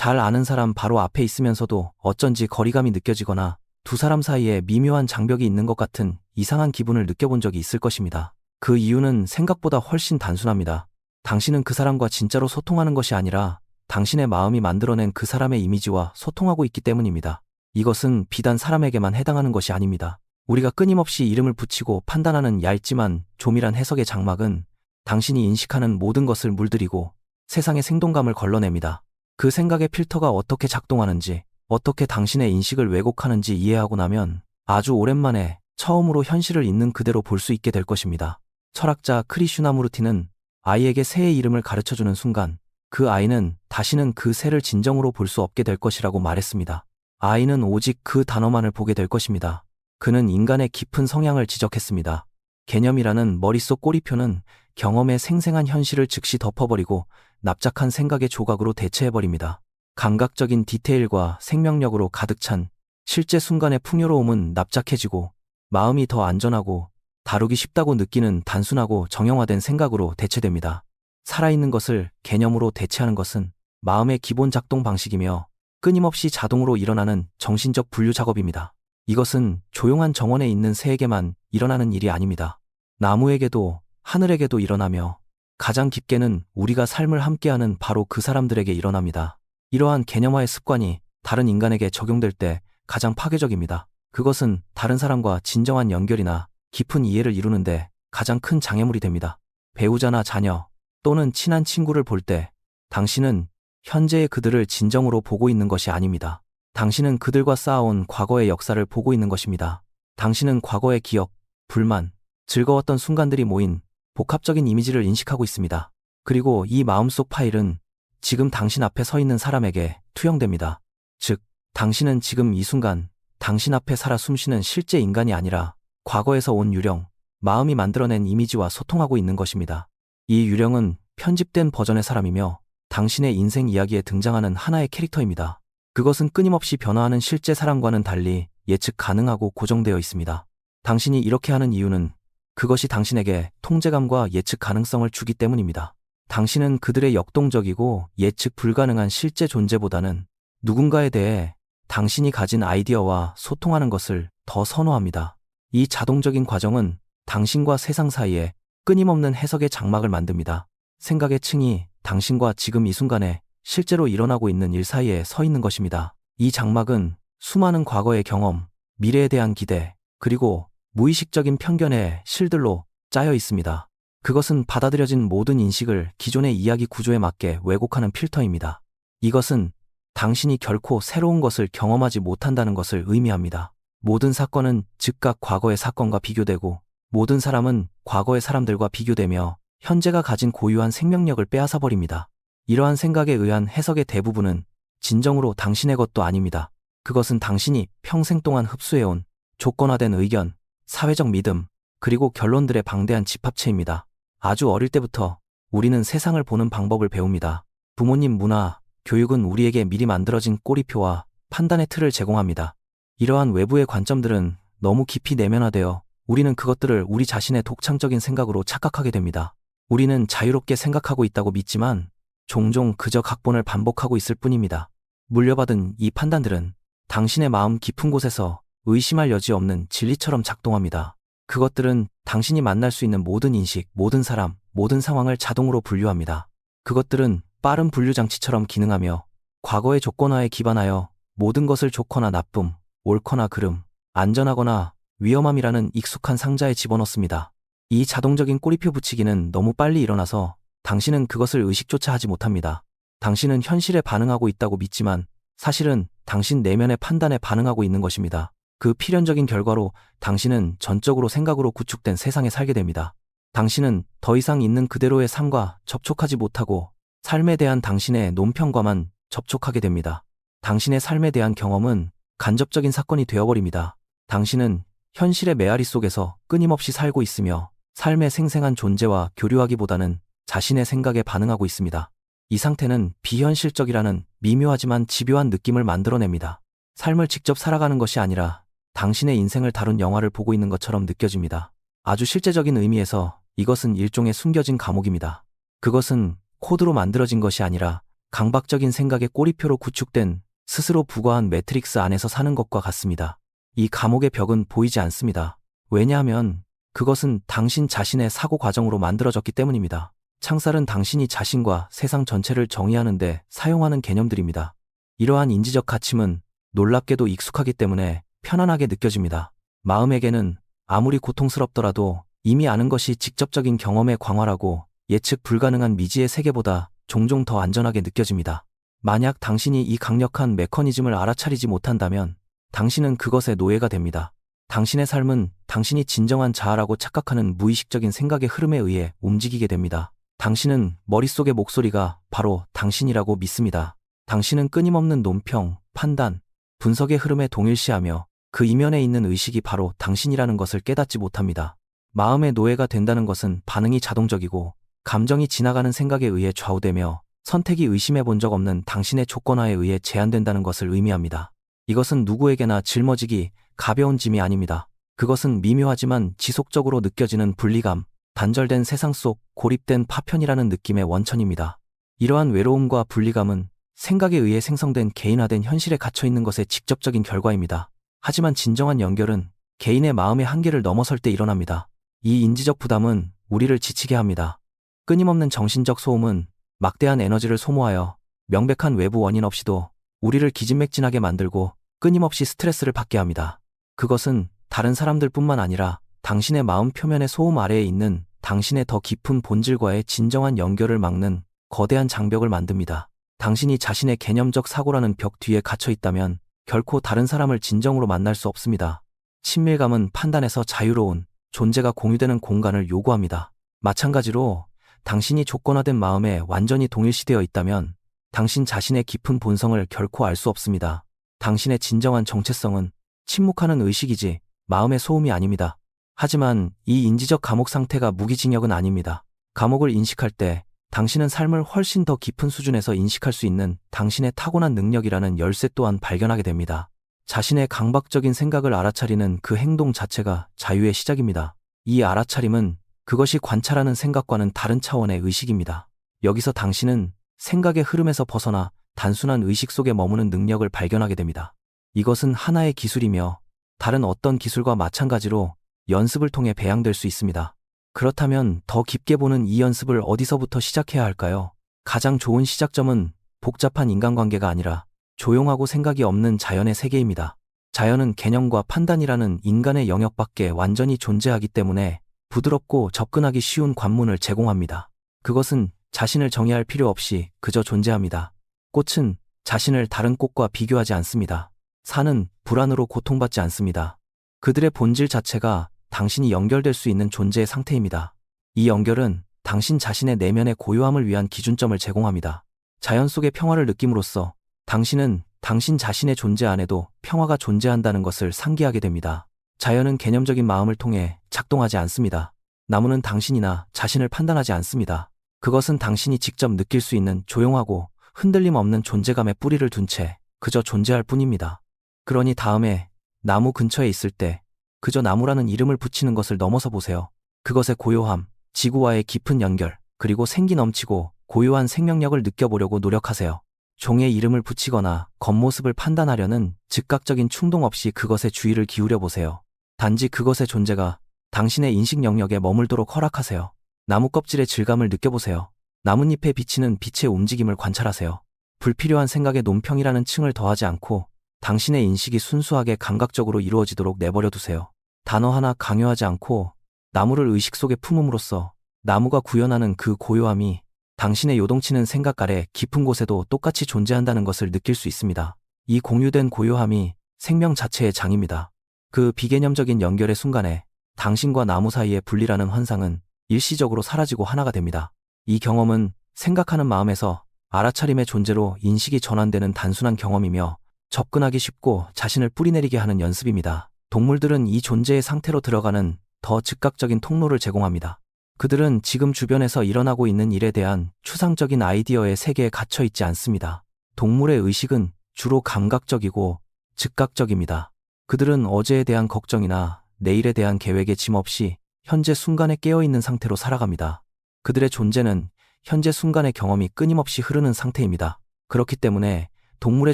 잘 아는 사람 바로 앞에 있으면서도 어쩐지 거리감이 느껴지거나 두 사람 사이에 미묘한 장벽이 있는 것 같은 이상한 기분을 느껴본 적이 있을 것입니다. 그 이유는 생각보다 훨씬 단순합니다. 당신은 그 사람과 진짜로 소통하는 것이 아니라 당신의 마음이 만들어낸 그 사람의 이미지와 소통하고 있기 때문입니다. 이것은 비단 사람에게만 해당하는 것이 아닙니다. 우리가 끊임없이 이름을 붙이고 판단하는 얇지만 조밀한 해석의 장막은 당신이 인식하는 모든 것을 물들이고 세상의 생동감을 걸러냅니다. 그 생각의 필터가 어떻게 작동하는지, 어떻게 당신의 인식을 왜곡하는지 이해하고 나면 아주 오랜만에 처음으로 현실을 있는 그대로 볼 수 있게 될 것입니다. 철학자 크리슈나무르티는 아이에게 새의 이름을 가르쳐주는 순간 그 아이는 다시는 그 새를 진정으로 볼 수 없게 될 것이라고 말했습니다. 아이는 오직 그 단어만을 보게 될 것입니다. 그는 인간의 깊은 성향을 지적했습니다. 개념이라는 머릿속 꼬리표는 경험의 생생한 현실을 즉시 덮어버리고 납작한 생각의 조각으로 대체해버립니다. 감각적인 디테일과 생명력으로 가득 찬 실제 순간의 풍요로움은 납작해지고 마음이 더 안전하고 다루기 쉽다고 느끼는 단순하고 정형화된 생각으로 대체됩니다. 살아있는 것을 개념으로 대체하는 것은 마음의 기본 작동 방식이며 끊임없이 자동으로 일어나는 정신적 분류 작업입니다. 이것은 조용한 정원에 있는 새에게만 일어나는 일이 아닙니다. 나무에게도 하늘에게도 일어나며 가장 깊게는 우리가 삶을 함께하는 바로 그 사람들에게 일어납니다. 이러한 개념화의 습관이 다른 인간에게 적용될 때 가장 파괴적입니다. 그것은 다른 사람과 진정한 연결이나 깊은 이해를 이루는데 가장 큰 장애물이 됩니다. 배우자나 자녀 또는 친한 친구를 볼 때 당신은 현재의 그들을 진정으로 보고 있는 것이 아닙니다. 당신은 그들과 쌓아온 과거의 역사를 보고 있는 것입니다. 당신은 과거의 기억, 불만, 즐거웠던 순간들이 모인 복합적인 이미지를 인식하고 있습니다. 그리고 이 마음속 파일은 지금 당신 앞에 서 있는 사람에게 투영됩니다. 즉, 당신은 지금 이 순간 당신 앞에 살아 숨쉬는 실제 인간이 아니라 과거에서 온 유령, 마음이 만들어낸 이미지와 소통하고 있는 것입니다. 이 유령은 편집된 버전의 사람이며 당신의 인생 이야기에 등장하는 하나의 캐릭터입니다. 그것은 끊임없이 변화하는 실제 사람과는 달리 예측 가능하고 고정되어 있습니다. 당신이 이렇게 하는 이유는 그것이 당신에게 통제감과 예측 가능성을 주기 때문입니다. 당신은 그들의 역동적이고 예측 불가능한 실제 존재보다는 누군가에 대해 당신이 가진 아이디어와 소통하는 것을 더 선호합니다. 이 자동적인 과정은 당신과 세상 사이에 끊임없는 해석의 장막을 만듭니다. 생각의 층이 당신과 지금 이 순간에 실제로 일어나고 있는 일 사이에 서 있는 것입니다. 이 장막은 수많은 과거의 경험, 미래에 대한 기대, 그리고 무의식적인 편견의 실들로 짜여 있습니다. 그것은 받아들여진 모든 인식을 기존의 이야기 구조에 맞게 왜곡하는 필터입니다. 이것은 당신이 결코 새로운 것을 경험하지 못한다는 것을 의미합니다. 모든 사건은 즉각 과거의 사건과 비교되고 모든 사람은 과거의 사람들과 비교되며 현재가 가진 고유한 생명력을 빼앗아버립니다. 이러한 생각에 의한 해석의 대부분은 진정으로 당신의 것도 아닙니다. 그것은 당신이 평생 동안 흡수해온 조건화된 의견, 사회적 믿음, 그리고 결론들의 방대한 집합체입니다. 아주 어릴 때부터 우리는 세상을 보는 방법을 배웁니다. 부모님 문화, 교육은 우리에게 미리 만들어진 꼬리표와 판단의 틀을 제공합니다. 이러한 외부의 관점들은 너무 깊이 내면화되어 우리는 그것들을 우리 자신의 독창적인 생각으로 착각하게 됩니다. 우리는 자유롭게 생각하고 있다고 믿지만 종종 그저 각본을 반복하고 있을 뿐입니다. 물려받은 이 판단들은 당신의 마음 깊은 곳에서 의심할 여지 없는 진리처럼 작동합니다. 그것들은 당신이 만날 수 있는 모든 인식, 모든 사람, 모든 상황을 자동으로 분류합니다. 그것들은 빠른 분류 장치처럼 기능하며 과거의 조건화에 기반하여 모든 것을 좋거나 나쁨, 옳거나 그름, 안전하거나 위험함이라는 익숙한 상자에 집어넣습니다. 이 자동적인 꼬리표 붙이기는 너무 빨리 일어나서 당신은 그것을 의식조차 하지 못합니다. 당신은 현실에 반응하고 있다고 믿지만 사실은 당신 내면의 판단에 반응하고 있는 것입니다. 그 필연적인 결과로 당신은 전적으로 생각으로 구축된 세상에 살게 됩니다. 당신은 더 이상 있는 그대로의 삶과 접촉하지 못하고 삶에 대한 당신의 논평과만 접촉하게 됩니다. 당신의 삶에 대한 경험은 간접적인 사건이 되어버립니다. 당신은 현실의 메아리 속에서 끊임없이 살고 있으며 삶의 생생한 존재와 교류하기보다는 자신의 생각에 반응하고 있습니다. 이 상태는 비현실적이라는 미묘하지만 집요한 느낌을 만들어냅니다. 삶을 직접 살아가는 것이 아니라 당신의 인생을 다룬 영화를 보고 있는 것처럼 느껴집니다. 아주 실제적인 의미에서 이것은 일종의 숨겨진 감옥입니다. 그것은 코드로 만들어진 것이 아니라 강박적인 생각에 꼬리표로 구축된 스스로 부과한 매트릭스 안에서 사는 것과 같습니다. 이 감옥의 벽은 보이지 않습니다. 왜냐하면 그것은 당신 자신의 사고 과정으로 만들어졌기 때문입니다. 창살은 당신이 자신과 세상 전체를 정의하는데 사용하는 개념들입니다. 이러한 인지적 가침은 놀랍게도 익숙하기 때문에 편안하게 느껴집니다. 마음에게는 아무리 고통스럽더라도 이미 아는 것이 직접적인 경험의 광활하고 예측 불가능한 미지의 세계보다 종종 더 안전하게 느껴집니다. 만약 당신이 이 강력한 메커니즘을 알아차리지 못한다면 당신은 그것의 노예가 됩니다. 당신의 삶은 당신이 진정한 자아라고 착각하는 무의식적인 생각의 흐름에 의해 움직이게 됩니다. 당신은 머릿속의 목소리가 바로 당신이라고 믿습니다. 당신은 끊임없는 논평, 판단, 분석의 흐름에 동일시하며 그 이면에 있는 의식이 바로 당신이라는 것을 깨닫지 못합니다. 마음의 노예가 된다는 것은 반응이 자동적이고 감정이 지나가는 생각에 의해 좌우되며 선택이 의심해 본 적 없는 당신의 조건화에 의해 제한된다는 것을 의미합니다. 이것은 누구에게나 짊어지기 가벼운 짐이 아닙니다. 그것은 미묘하지만 지속적으로 느껴지는 분리감, 단절된 세상 속 고립된 파편이라는 느낌의 원천입니다. 이러한 외로움과 분리감은 생각에 의해 생성된 개인화된 현실에 갇혀 있는 것의 직접적인 결과입니다. 하지만 진정한 연결은 개인의 마음의 한계를 넘어설 때 일어납니다. 이 인지적 부담은 우리를 지치게 합니다. 끊임없는 정신적 소음은 막대한 에너지를 소모하여 명백한 외부 원인 없이도 우리를 기진맥진하게 만들고 끊임없이 스트레스를 받게 합니다. 그것은 다른 사람들뿐만 아니라 당신의 마음 표면의 소음 아래에 있는 당신의 더 깊은 본질과의 진정한 연결을 막는 거대한 장벽을 만듭니다. 당신이 자신의 개념적 사고라는 벽 뒤에 갇혀 있다면 결코 다른 사람을 진정으로 만날 수 없습니다. 친밀감은 판단에서 자유로운 존재가 공유되는 공간을 요구합니다. 마찬가지로 당신이 조건화된 마음에 완전히 동일시되어 있다면 당신 자신의 깊은 본성을 결코 알 수 없습니다. 당신의 진정한 정체성은 침묵하는 의식이지 마음의 소음이 아닙니다. 하지만 이 인지적 감옥 상태가 무기징역은 아닙니다. 감옥을 인식할 때 당신은 삶을 훨씬 더 깊은 수준에서 인식할 수 있는 당신의 타고난 능력이라는 열쇠 또한 발견하게 됩니다. 자신의 강박적인 생각을 알아차리는 그 행동 자체가 자유의 시작입니다. 이 알아차림은 그것이 관찰하는 생각과는 다른 차원의 의식입니다. 여기서 당신은 생각의 흐름에서 벗어나 단순한 의식 속에 머무는 능력을 발견하게 됩니다. 이것은 하나의 기술이며 다른 어떤 기술과 마찬가지로 연습을 통해 배양될 수 있습니다. 그렇다면 더 깊게 보는 이 연습을 어디서부터 시작해야 할까요? 가장 좋은 시작점은 복잡한 인간관계가 아니라 조용하고 생각이 없는 자연의 세계입니다. 자연은 개념과 판단이라는 인간의 영역 밖에 완전히 존재하기 때문에 부드럽고 접근하기 쉬운 관문을 제공합니다. 그것은 자신을 정의할 필요 없이 그저 존재합니다. 꽃은 자신을 다른 꽃과 비교하지 않습니다. 산은 불안으로 고통받지 않습니다. 그들의 본질 자체가 당신이 연결될 수 있는 존재의 상태입니다. 이 연결은 당신 자신의 내면의 고요함을 위한 기준점을 제공합니다. 자연 속의 평화를 느낌으로써 당신은 당신 자신의 존재 안에도 평화가 존재한다는 것을 상기하게 됩니다. 자연은 개념적인 마음을 통해 작동하지 않습니다. 나무는 당신이나 자신을 판단하지 않습니다. 그것은 당신이 직접 느낄 수 있는 조용하고 흔들림 없는 존재감에 뿌리를 둔 채 그저 존재할 뿐입니다. 그러니 다음에 나무 근처에 있을 때 그저 나무라는 이름을 붙이는 것을 넘어서 보세요. 그것의 고요함, 지구와의 깊은 연결, 그리고 생기 넘치고 고요한 생명력을 느껴보려고 노력하세요. 종에 이름을 붙이거나 겉모습을 판단하려는 즉각적인 충동 없이 그것에 주의를 기울여 보세요. 단지 그것의 존재가 당신의 인식 영역에 머물도록 허락하세요. 나무 껍질의 질감을 느껴보세요. 나뭇잎에 비치는 빛의 움직임을 관찰하세요. 불필요한 생각에 논평이라는 층을 더하지 않고 당신의 인식이 순수하게 감각적으로 이루어지도록 내버려 두세요. 단어 하나 강요하지 않고 나무를 의식 속에 품음으로써 나무가 구현하는 그 고요함이 당신의 요동치는 생각 아래 깊은 곳에도 똑같이 존재한다는 것을 느낄 수 있습니다. 이 공유된 고요함이 생명 자체의 장입니다. 그 비개념적인 연결의 순간에 당신과 나무 사이의 분리라는 환상은 일시적으로 사라지고 하나가 됩니다. 이 경험은 생각하는 마음에서 알아차림의 존재로 인식이 전환되는 단순한 경험이며 접근하기 쉽고 자신을 뿌리내리게 하는 연습입니다. 동물들은 이 존재의 상태로 들어가는 더 즉각적인 통로를 제공합니다. 그들은 지금 주변에서 일어나고 있는 일에 대한 추상적인 아이디어의 세계에 갇혀 있지 않습니다. 동물의 의식은 주로 감각적이고 즉각적입니다. 그들은 어제에 대한 걱정이나 내일에 대한 계획에 짐 없이 현재 순간에 깨어있는 상태로 살아갑니다. 그들의 존재는 현재 순간의 경험이 끊임없이 흐르는 상태입니다. 그렇기 때문에 동물의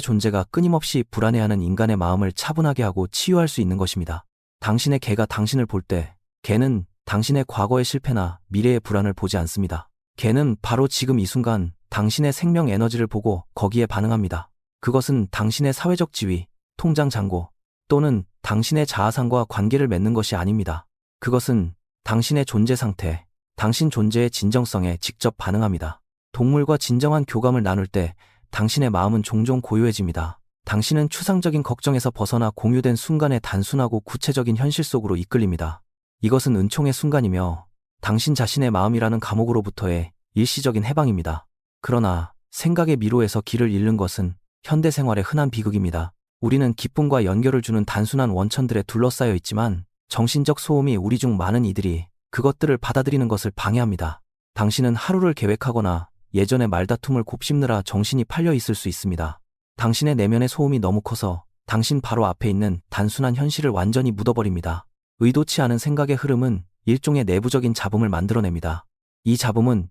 존재가 끊임없이 불안해하는 인간의 마음을 차분하게 하고 치유할 수 있는 것입니다. 당신의 개가 당신을 볼 때 개는 당신의 과거의 실패나 미래의 불안을 보지 않습니다. 개는 바로 지금 이 순간 당신의 생명 에너지를 보고 거기에 반응합니다. 그것은 당신의 사회적 지위, 통장 잔고 또는 당신의 자아상과 관계를 맺는 것이 아닙니다. 그것은 당신의 존재 상태, 당신 존재의 진정성에 직접 반응합니다. 동물과 진정한 교감을 나눌 때 당신의 마음은 종종 고요해집니다. 당신은 추상적인 걱정에서 벗어나 공유된 순간의 단순하고 구체적인 현실 속으로 이끌립니다. 이것은 은총의 순간이며 당신 자신의 마음이라는 감옥으로부터의 일시적인 해방입니다. 그러나 생각의 미로에서 길을 잃는 것은 현대 생활의 흔한 비극입니다. 우리는 기쁨과 연결을 주는 단순한 원천들에 둘러싸여 있지만 정신적 소음이 우리 중 많은 이들이 그것들을 받아들이는 것을 방해합니다. 당신은 하루를 계획하거나 예전의 말다툼을 곱씹느라 정신이 팔려 있을 수 있습니다. 당신의 내면의 소음이 너무 커서 당신 바로 앞에 있는 단순한 현실을 완전히 묻어버립니다. 의도치 않은 생각의 흐름은 일종의 내부적인 잡음을 만들어냅니다. 이 잡음은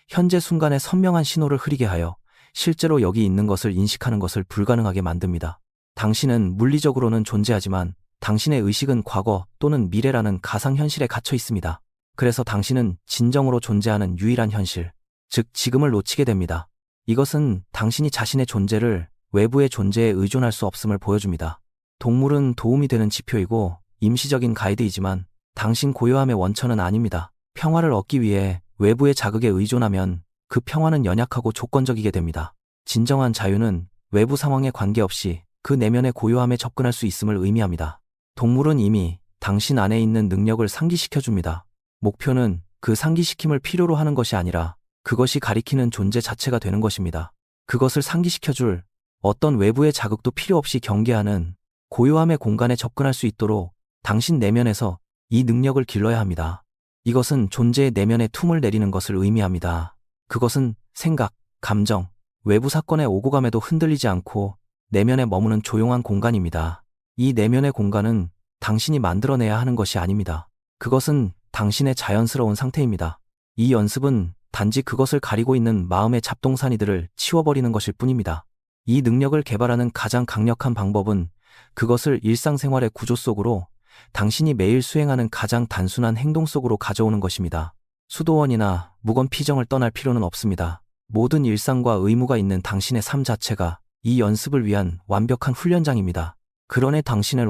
현재 순간의 선명한 신호를 흐리게 하여 실제로 여기 있는 것을 인식하는 것을 불가능하게 만듭니다. 당신은 물리적으로는 존재하지만 당신의 의식은 과거 또는 미래라는 가상현실에 갇혀 있습니다. 그래서 당신은 진정으로 존재하는 유일한 현실, 즉 지금을 놓치게 됩니다. 이것은 당신이 자신의 존재를 외부의 존재에 의존할 수 없음을 보여줍니다. 동물은 도움이 되는 지표이고 임시적인 가이드이지만 당신 고요함의 원천은 아닙니다. 평화를 얻기 위해 외부의 자극에 의존하면 그 평화는 연약하고 조건적이게 됩니다. 진정한 자유는 외부 상황에 관계없이 그 내면의 고요함에 접근할 수 있음을 의미합니다. 동물은 이미 당신 안에 있는 능력을 상기시켜줍니다. 목표는 그 상기시킴을 필요로 하는 것이 아니라 그것이 가리키는 존재 자체가 되는 것입니다. 그것을 상기시켜줄 어떤 외부의 자극도 필요 없이 경계하는 고요함의 공간에 접근할 수 있도록 당신 내면에서 이 능력을 길러야 합니다. 이것은 존재의 내면에 툼을 내리는 것을 의미합니다. 그것은 생각, 감정, 외부 사건의 오고 감에도 흔들리지 않고 내면에 머무는 조용한 공간입니다. 이 내면의 공간은 당신이 만들어내야 하는 것이 아닙니다. 그것은 당신의 자연스러운 상태입니다. 이 연습은 단지 그것을 가리고 있는 마음의 잡동사니들을 치워버리는 것일 뿐입니다. 이 능력을 개발하는 가장 강력한 방법은 그것을 일상생활의 구조 속으로 당신이 매일 수행하는 가장 단순한 행동 속으로 가져오는 것입니다. 수도원이나 무건피정을 떠날 필요는 없습니다. 모든 일상과 의무가 있는 당신의 삶 자체가 이 연습을 위한 완벽한 훈련장입니다. 그러네 당신을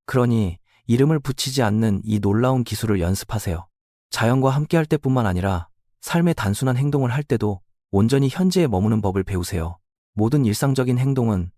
그러니 이름을 붙이지 않는 이 놀라운 기술을 연습하세요. 자연과 함께할 때뿐만 아니라 삶의 단순한 행동을 할 때도 온전히 현재에 머무는 법을 배우세요. 모든 일상적인 행동은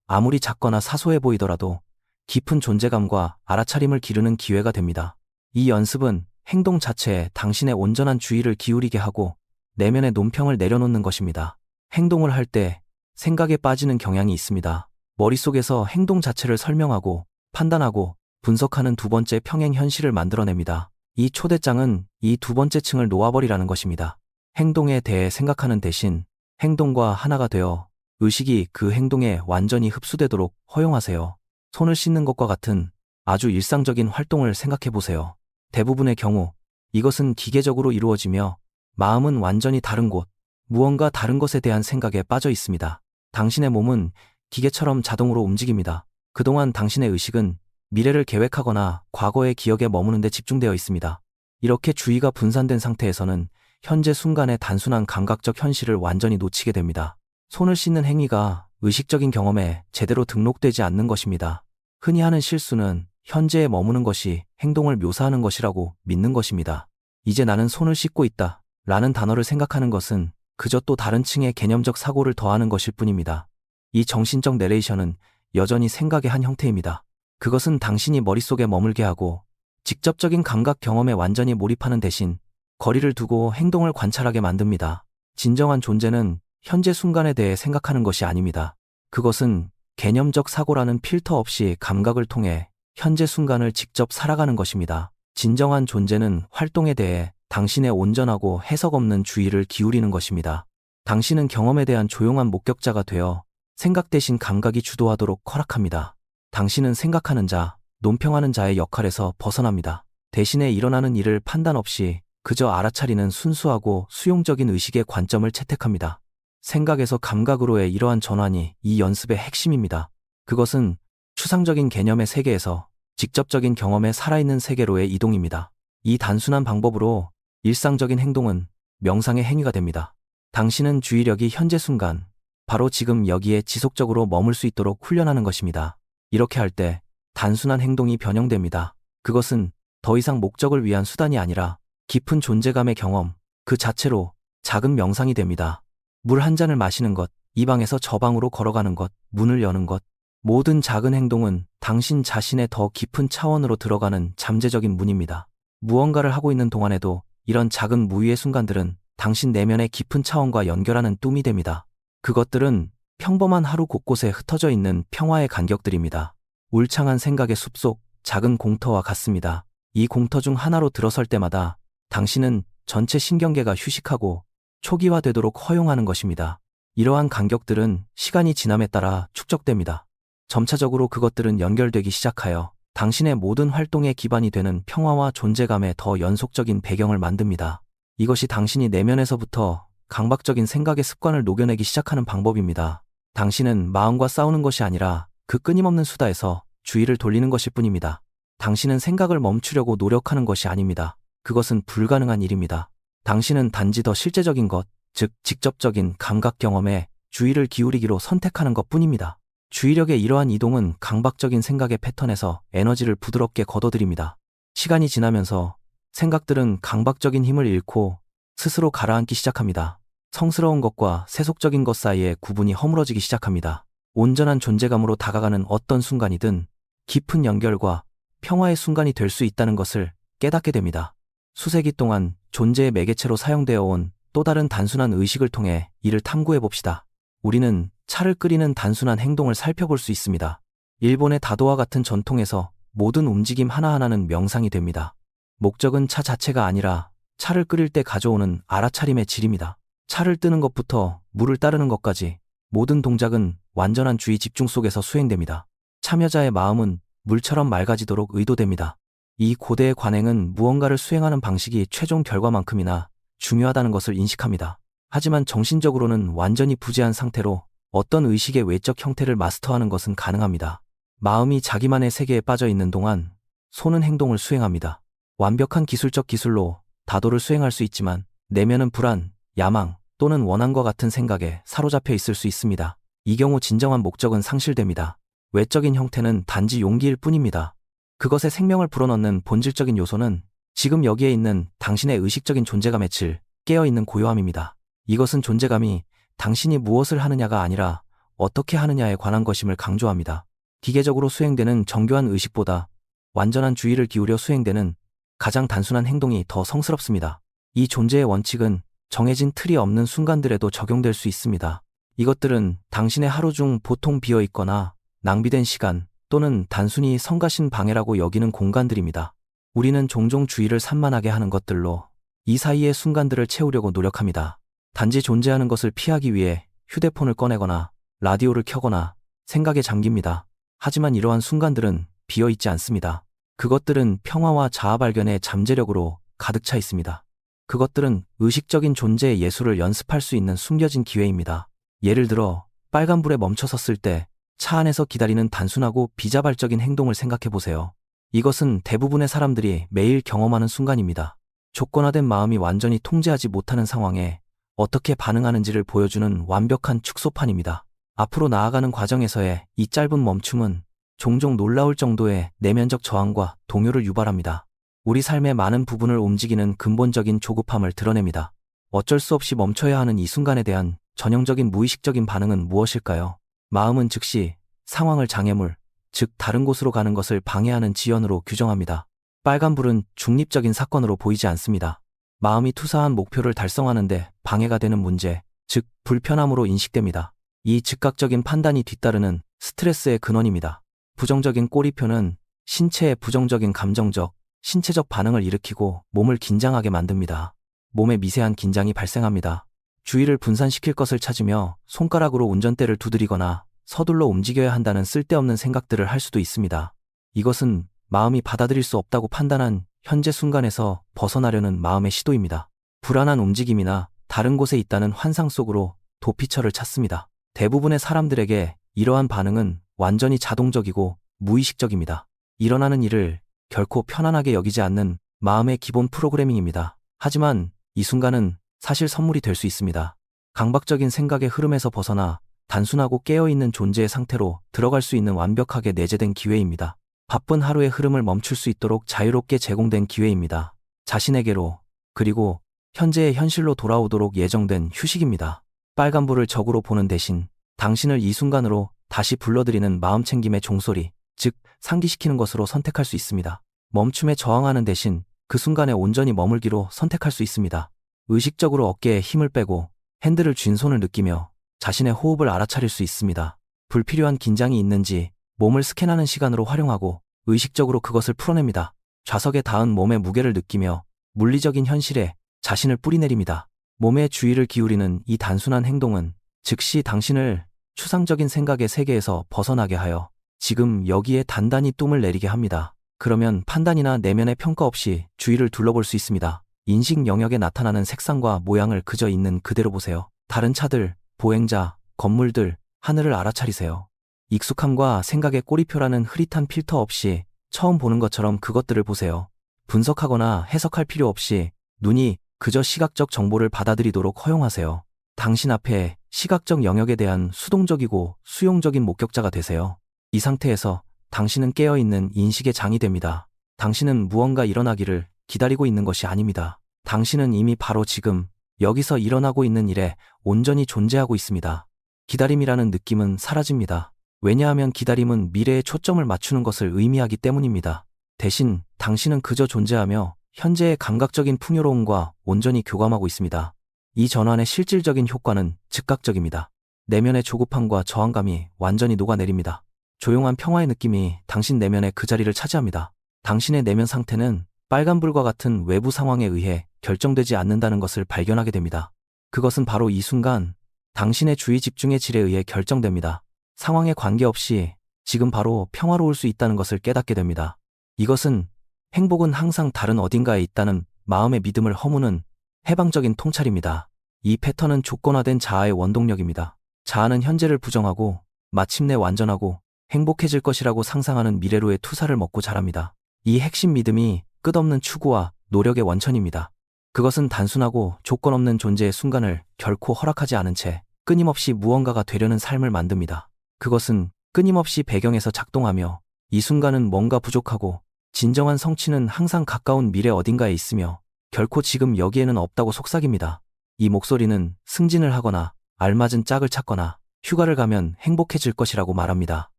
아무리 작거나 사소해 보이더라도 깊은 존재감과 알아차림을 기르는 기회가 됩니다. 이 연습은 행동 자체에 당신의 온전한 주의를 기울이게 하고 내면의 논평을 내려놓는 것입니다. 행동을 할 때 생각에 빠지는 경향이 있습니다. 머릿속에서 행동 자체를 설명하고 판단하고 분석하는 두 번째 평행 현실을 만들어냅니다. 이 초대장은 이 두 번째 층을 놓아버리라는 것입니다. 행동에 대해 생각하는 대신 행동과 하나가 되어 의식이 그 행동에 완전히 흡수되도록 허용하세요. 손을 씻는 것과 같은 아주 일상적인 활동을 생각해 보세요. 대부분의 경우 이것은 기계적으로 이루어지며 마음은 완전히 다른 곳, 무언가 다른 것에 대한 생각에 빠져 있습니다. 당신의 몸은 기계처럼 자동으로 움직입니다. 그동안 당신의 의식은 미래를 계획하거나 과거의 기억에 머무는 데 집중되어 있습니다. 이렇게 주의가 분산된 상태에서는 현재 순간의 단순한 감각적 현실을 완전히 놓치게 됩니다. 손을 씻는 행위가 의식적인 경험에 제대로 등록되지 않는 것입니다. 흔히 하는 실수는 현재에 머무는 것이 행동을 묘사하는 것이라고 믿는 것입니다. 이제 나는 손을 씻고 있다 라는 단어를 생각하는 것은 그저 또 다른 층의 개념적 사고를 더하는 것일 뿐입니다. 이 정신적 내레이션은 여전히 생각의 한 형태입니다. 그것은 당신이 머릿속에 머물게 하고 직접적인 감각 경험에 완전히 몰입하는 대신 거리를 두고 행동을 관찰하게 만듭니다. 진정한 존재는 현재 순간에 대해 생각하는 것이 아닙니다. 그것은 개념적 사고라는 필터 없이 감각을 통해 현재 순간을 직접 살아가는 것입니다. 진정한 존재는 활동에 대해 당신의 온전하고 해석 없는 주의를 기울이는 것입니다. 당신은 경험에 대한 조용한 목격자가 되어 생각 대신 감각이 주도하도록 허락합니다. 당신은 생각하는 자, 논평하는 자의 역할에서 벗어납니다. 대신에 일어나는 일을 판단 없이 그저 알아차리는 순수하고 수용적인 의식의 관점을 채택합니다. 생각에서 감각으로의 이러한 전환이 이 연습의 핵심입니다. 그것은 추상적인 개념의 세계에서 직접적인 경험의 살아있는 세계로의 이동입니다. 이 단순한 방법으로 일상적인 행동은 명상의 행위가 됩니다. 당신은 주의력이 현재 순간, 바로 지금 여기에 지속적으로 머물 수 있도록 훈련하는 것입니다. 이렇게 할 때 단순한 행동이 변형됩니다. 그것은 더 이상 목적을 위한 수단이 아니라 깊은 존재감의 경험, 그 자체로 작은 명상이 됩니다. 물 한 잔을 마시는 것, 이 방에서 저 방으로 걸어가는 것, 문을 여는 것, 모든 작은 행동은 당신 자신의 더 깊은 차원으로 들어가는 잠재적인 문입니다. 무언가를 하고 있는 동안에도 이런 작은 무의의 순간들은 당신 내면의 깊은 차원과 연결하는 뜸이 됩니다. 그것들은 평범한 하루 곳곳에 흩어져 있는 평화의 간격들입니다. 울창한 생각의 숲속 작은 공터와 같습니다. 이 공터 중 하나로 들어설 때마다 당신은 전체 신경계가 휴식하고 초기화되도록 허용하는 것입니다. 이러한 간격들은 시간이 지남에 따라 축적됩니다. 점차적으로 그것들은 연결되기 시작하여 당신의 모든 활동의 기반이 되는 평화와 존재감의 더 연속적인 배경을 만듭니다. 이것이 당신이 내면에서부터 강박적인 생각의 습관을 녹여내기 시작하는 방법입니다. 당신은 마음과 싸우는 것이 아니라 그 끊임없는 수다에서 주의를 돌리는 것일 뿐입니다. 당신은 생각을 멈추려고 노력하는 것이 아닙니다. 그것은 불가능한 일입니다. 당신은 단지 더 실제적인 것, 즉 직접적인 감각 경험에 주의를 기울이기로 선택하는 것뿐입니다. 주의력의 이러한 이동은 강박적인 생각의 패턴에서 에너지를 부드럽게 걷어들입니다. 시간이 지나면서 생각들은 강박적인 힘을 잃고 스스로 가라앉기 시작합니다. 성스러운 것과 세속적인 것 사이의 구분이 허물어지기 시작합니다. 온전한 존재감으로 다가가는 어떤 순간이든 깊은 연결과 평화의 순간이 될 수 있다는 것을 깨닫게 됩니다. 수세기 동안 존재의 매개체로 사용되어 온 또 다른 단순한 의식을 통해 이를 탐구해 봅시다. 우리는 차를 끓이는 단순한 행동을 살펴볼 수 있습니다. 일본의 다도와 같은 전통에서 모든 움직임 하나하나는 명상이 됩니다. 목적은 차 자체가 아니라 차를 끓일 때 가져오는 알아차림의 질입니다. 차를 뜨는 것부터 물을 따르는 것까지 모든 동작은 완전한 주의 집중 속에서 수행됩니다. 참여자의 마음은 물처럼 맑아지도록 의도됩니다. 이 고대의 관행은 무언가를 수행하는 방식이 최종 결과만큼이나 중요하다는 것을 인식합니다. 하지만 정신적으로는 완전히 부재한 상태로 어떤 의식의 외적 형태를 마스터하는 것은 가능합니다. 마음이 자기만의 세계에 빠져 있는 동안 손은 행동을 수행합니다. 완벽한 기술적 기술로 다도를 수행할 수 있지만 내면은 불안, 야망 또는 원한과 같은 생각에 사로잡혀 있을 수 있습니다. 이 경우 진정한 목적은 상실됩니다. 외적인 형태는 단지 용기일 뿐입니다. 그것에 생명을 불어넣는 본질적인 요소는 지금 여기에 있는 당신의 의식적인 존재감의 질, 깨어있는 고요함입니다. 이것은 존재감이 당신이 무엇을 하느냐가 아니라 어떻게 하느냐에 관한 것임을 강조합니다. 기계적으로 수행되는 정교한 의식보다 완전한 주의를 기울여 수행되는 가장 단순한 행동이 더 성스럽습니다. 이 존재의 원칙은 정해진 틀이 없는 순간들에도 적용될 수 있습니다. 이것들은 당신의 하루 중 보통 비어있거나 낭비된 시간 또는 단순히 성가신 방해라고 여기는 공간들입니다. 우리는 종종 주의를 산만하게 하는 것들로 이 사이의 순간들을 채우려고 노력합니다. 단지 존재하는 것을 피하기 위해 휴대폰을 꺼내거나 라디오를 켜거나 생각에 잠깁니다. 하지만 이러한 순간들은 비어있지 않습니다. 그것들은 평화와 자아 발견의 잠재력으로 가득 차 있습니다. 그것들은 의식적인 존재의 예술을 연습할 수 있는 숨겨진 기회입니다. 예를 들어 빨간불에 멈춰 섰을 때 차 안에서 기다리는 단순하고 비자발적인 행동을 생각해 보세요. 이것은 대부분의 사람들이 매일 경험하는 순간입니다. 조건화된 마음이 완전히 통제하지 못하는 상황에 어떻게 반응하는지를 보여주는 완벽한 축소판입니다. 앞으로 나아가는 과정에서의 이 짧은 멈춤은 종종 놀라울 정도의 내면적 저항과 동요를 유발합니다. 우리 삶의 많은 부분을 움직이는 근본적인 조급함을 드러냅니다. 어쩔 수 없이 멈춰야 하는 이 순간에 대한 전형적인 무의식적인 반응은 무엇일까요? 마음은 즉시 상황을 장애물, 즉 다른 곳으로 가는 것을 방해하는 지연으로 규정합니다. 빨간불은 중립적인 사건으로 보이지 않습니다. 마음이 투사한 목표를 달성하는데 방해가 되는 문제, 즉 불편함으로 인식됩니다. 이 즉각적인 판단이 뒤따르는 스트레스의 근원입니다. 부정적인 꼬리표는 신체의 부정적인 감정적, 신체적 반응을 일으키고 몸을 긴장하게 만듭니다. 몸에 미세한 긴장이 발생합니다. 주의를 분산시킬 것을 찾으며 손가락으로 운전대를 두드리거나 서둘러 움직여야 한다는 쓸데없는 생각들을 할 수도 있습니다. 이것은 마음이 받아들일 수 없다고 판단한 현재 순간에서 벗어나려는 마음의 시도입니다. 불안한 움직임이나 다른 곳에 있다는 환상 속으로 도피처를 찾습니다. 대부분의 사람들에게 이러한 반응은 완전히 자동적이고 무의식적입니다. 일어나는 일을 결코 편안하게 여기지 않는 마음의 기본 프로그래밍입니다. 하지만 이 순간은 사실 선물이 될 수 있습니다. 강박적인 생각의 흐름에서 벗어나 단순하고 깨어있는 존재의 상태로 들어갈 수 있는 완벽하게 내재된 기회입니다. 바쁜 하루의 흐름을 멈출 수 있도록 자유롭게 제공된 기회입니다. 자신에게로, 그리고 현재의 현실로 돌아오도록 예정된 휴식입니다. 빨간불을 적으로 보는 대신 당신을 이 순간으로 다시 불러들이는 마음챙김의 종소리, 즉 상기시키는 것으로 선택할 수 있습니다. 멈춤에 저항하는 대신 그 순간에 온전히 머물기로 선택할 수 있습니다. 의식적으로 어깨에 힘을 빼고 핸들을 쥔 손을 느끼며 자신의 호흡을 알아차릴 수 있습니다. 불필요한 긴장이 있는지 몸을 스캔하는 시간으로 활용하고 의식적으로 그것을 풀어냅니다. 좌석에 닿은 몸의 무게를 느끼며 물리적인 현실에 자신을 뿌리내립니다. 몸의 주의를 기울이는 이 단순한 행동은 즉시 당신을 추상적인 생각의 세계에서 벗어나게 하여 지금 여기에 단단히 뜸을 내리게 합니다. 그러면 판단이나 내면의 평가 없이 주위를 둘러볼 수 있습니다. 인식 영역에 나타나는 색상과 모양을 그저 있는 그대로 보세요. 다른 차들, 보행자, 건물들, 하늘을 알아차리세요. 익숙함과 생각의 꼬리표라는 흐릿한 필터 없이 처음 보는 것처럼 그것들을 보세요. 분석하거나 해석할 필요 없이 눈이 그저 시각적 정보를 받아들이도록 허용하세요. 당신 앞에 시각적 영역에 대한 수동적이고 수용적인 목격자가 되세요. 이 상태에서 당신은 깨어있는 인식의 장이 됩니다. 당신은 무언가 일어나기를 기다리고 있는 것이 아닙니다. 당신은 이미 바로 지금 여기서 일어나고 있는 일에 온전히 존재하고 있습니다. 기다림이라는 느낌은 사라집니다. 왜냐하면 기다림은 미래에 초점을 맞추는 것을 의미하기 때문입니다. 대신 당신은 그저 존재하며 현재의 감각적인 풍요로움과 온전히 교감하고 있습니다. 이 전환의 실질적인 효과는 즉각적입니다. 내면의 조급함과 저항감이 완전히 녹아내립니다. 조용한 평화의 느낌이 당신 내면의 그 자리를 차지합니다. 당신의 내면 상태는 빨간불과 같은 외부 상황에 의해 결정되지 않는다는 것을 발견하게 됩니다. 그것은 바로 이 순간 당신의 주의 집중의 질에 의해 결정됩니다. 상황에 관계없이 지금 바로 평화로울 수 있다는 것을 깨닫게 됩니다. 이것은 행복은 항상 다른 어딘가에 있다는 마음의 믿음을 허무는 해방적인 통찰입니다. 이 패턴은 조건화된 자아의 원동력입니다. 자아는 현재를 부정하고 마침내 완전하고 행복해질 것이라고 상상하는 미래로의 투사를 먹고 자랍니다. 이 핵심 믿음이 끝없는 추구와 노력의 원천입니다. 그것은 단순하고 조건 없는 존재의 순간을 결코 허락하지 않은 채 끊임없이 무언가가 되려는 삶을 만듭니다. 그것은 끊임없이 배경에서 작동하며 이 순간은 뭔가 부족하고 진정한 성취는 항상 가까운 미래 어딘가에 있으며 결코 지금 여기에는 없다고 속삭입니다. 이 목소리는 승진을 하거나 알맞은 짝을 찾거나 휴가를 가면 행복해질 것이라고 말합니다.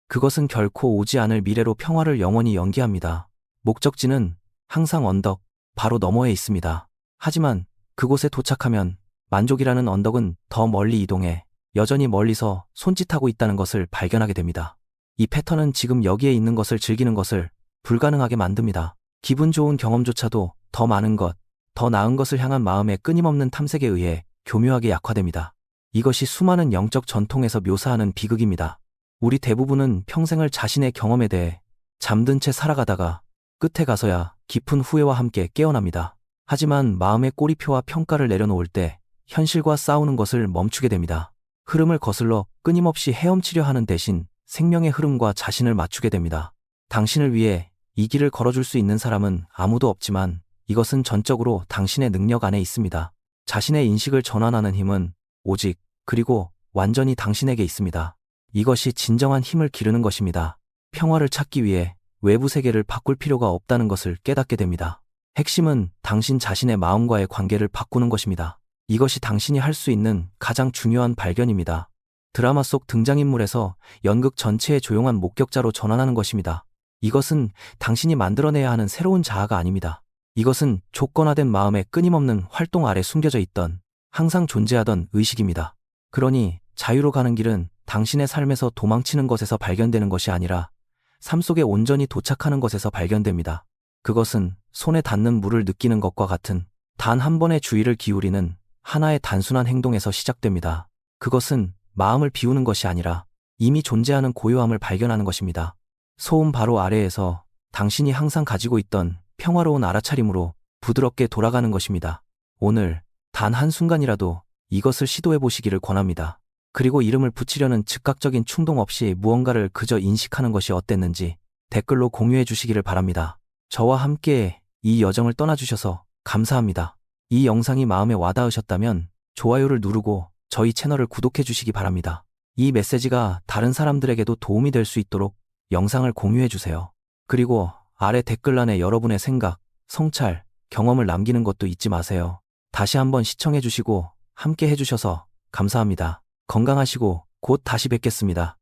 그것은 결코 오지 않을 미래로 평화를 영원히 연기합니다. 목적지는 항상 언덕 바로 너머에 있습니다. 하지만 그곳에 도착하면 만족이라는 언덕은 더 멀리 이동해 여전히 멀리서 손짓하고 있다는 것을 발견하게 됩니다. 이 패턴은 지금 여기에 있는 것을 즐기는 것을 불가능하게 만듭니다. 기분 좋은 경험조차도 더 많은 것, 더 나은 것을 향한 마음의 끊임없는 탐색에 의해 교묘하게 약화됩니다. 이것이 수많은 영적 전통에서 묘사하는 비극입니다. 우리 대부분은 평생을 자신의 경험에 대해 잠든 채 살아가다가 끝에 가서야 깊은 후회와 함께 깨어납니다. 하지만 마음의 꼬리표와 평가를 내려놓을 때 현실과 싸우는 것을 멈추게 됩니다. 흐름을 거슬러 끊임없이 헤엄치려 하는 대신 생명의 흐름과 자신을 맞추게 됩니다. 당신을 위해 이 길을 걸어줄 수 있는 사람은 아무도 없지만 이것은 전적으로 당신의 능력 안에 있습니다. 자신의 인식을 전환하는 힘은 오직 그리고 완전히 당신에게 있습니다. 이것이 진정한 힘을 기르는 것입니다. 평화를 찾기 위해 외부 세계를 바꿀 필요가 없다는 것을 깨닫게 됩니다. 핵심은 당신 자신의 마음과의 관계를 바꾸는 것입니다. 이것이 당신이 할 수 있는 가장 중요한 발견입니다. 드라마 속 등장인물에서 연극 전체의 조용한 목격자로 전환하는 것입니다. 이것은 당신이 만들어내야 하는 새로운 자아가 아닙니다. 이것은 조건화된 마음의 끊임없는 활동 아래 숨겨져 있던 항상 존재하던 의식입니다. 그러니 자유로 가는 길은 당신의 삶에서 도망치는 것에서 발견되는 것이 아니라 삶 속에 온전히 도착하는 것에서 발견됩니다. 그것은 손에 닿는 물을 느끼는 것과 같은 단 한 번의 주의를 기울이는 하나의 단순한 행동에서 시작됩니다. 그것은 마음을 비우는 것이 아니라 이미 존재하는 고요함을 발견하는 것입니다. 소음 바로 아래에서 당신이 항상 가지고 있던 평화로운 알아차림으로 부드럽게 돌아가는 것입니다. 오늘 단 한순간이라도 이것을 시도해 보시기를 권합니다. 그리고 이름을 붙이려는 즉각적인 충동 없이 무언가를 그저 인식하는 것이 어땠는지 댓글로 공유해 주시기를 바랍니다. 저와 함께 이 여정을 떠나주셔서 감사합니다. 이 영상이 마음에 와닿으셨다면 좋아요를 누르고 저희 채널을 구독해 주시기 바랍니다. 이 메시지가 다른 사람들에게도 도움이 될 수 있도록 영상을 공유해 주세요. 그리고 아래 댓글란에 여러분의 생각, 성찰, 경험을 남기는 것도 잊지 마세요. 다시 한번 시청해 주시고 함께 해주셔서 감사합니다. 건강하시고 곧 다시 뵙겠습니다.